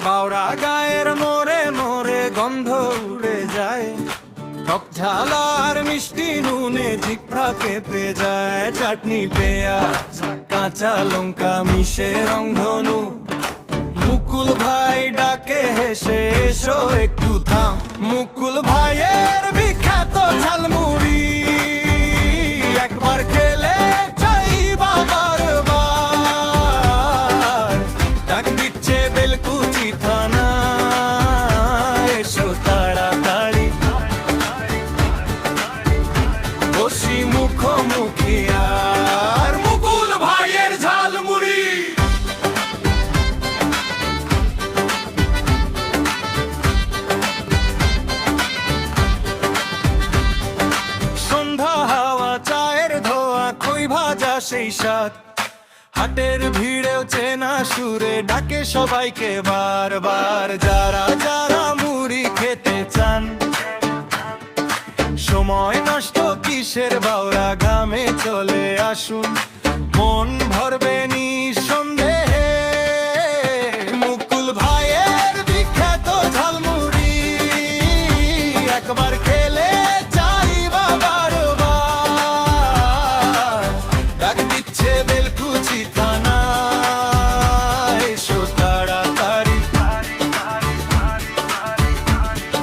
বাউরা গায়ের মোড়ে মোড়ে গন্ধ উড়ে যায়, টক ঝাল আর মিষ্টি নুনে জিহ্বা কেঁপে যায়। চাটনি পেঁয়াজ কাঁচা লঙ্কা মিশে রংধনু, মুকুল ভাই ডাকে হেসে এসো একটু থাম। মুকুল ভাইয়ের বিখ্যাত ঝালমুড়ি একবার খেলে চাই বারবার। ডাক দিচ্ছে বেলকুচি থানা, এসো তাড়াতাড়ি বসি মুখোমুখি আর মুকুল ভাইয়ের ঝালমুড়ি। সন্ধ্যা হাওয়া চায়ের ধোয়া খই ভাজা সেই স্বাদ, হাটের ভিড়েও চেনা সুরে ডাকে সবাইকে বারবার। যারা যারা মুড়ি খেতে চান, সময় নষ্ট কিসের বাউরা গ্রামে চলে আসুন, মন ভরবে নিঃসন্দেহে। মুকুল ভাইয়ের বিখ্যাত ঝালমুড়ি একবার খেলে চাই বারবার। ডাক দিচ্ছে বেলকুচি থানা, এসো তাড়াতাড়ি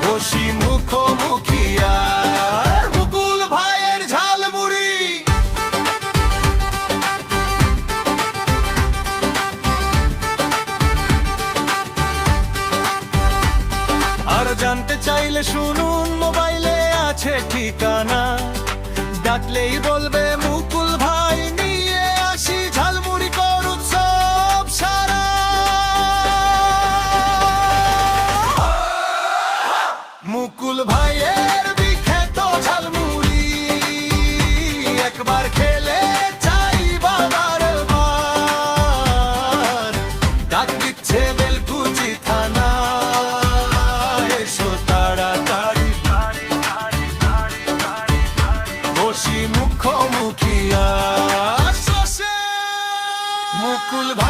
বসি মুখোমুখি আর মুকুল ভাইয়ের ঝালমুড়ি। আর জানতে চাইলে শুনুন, মোবাইলে আছে ঠিকানা, ডাকলেই বলবে মুকুল ভাই নিয়ে আসি ঝালমুড়ি কর উৎসব সারা। মুকুল ভাইয়ের বিখ্যাত ঝালমুড়ি একবার খেলে চাই বারবার। ডাক দিচ্ছে বেলকুচি থানা, এসো তাড়াতাড়ি বসি মুখোমুখি আর মুকুল ভাই।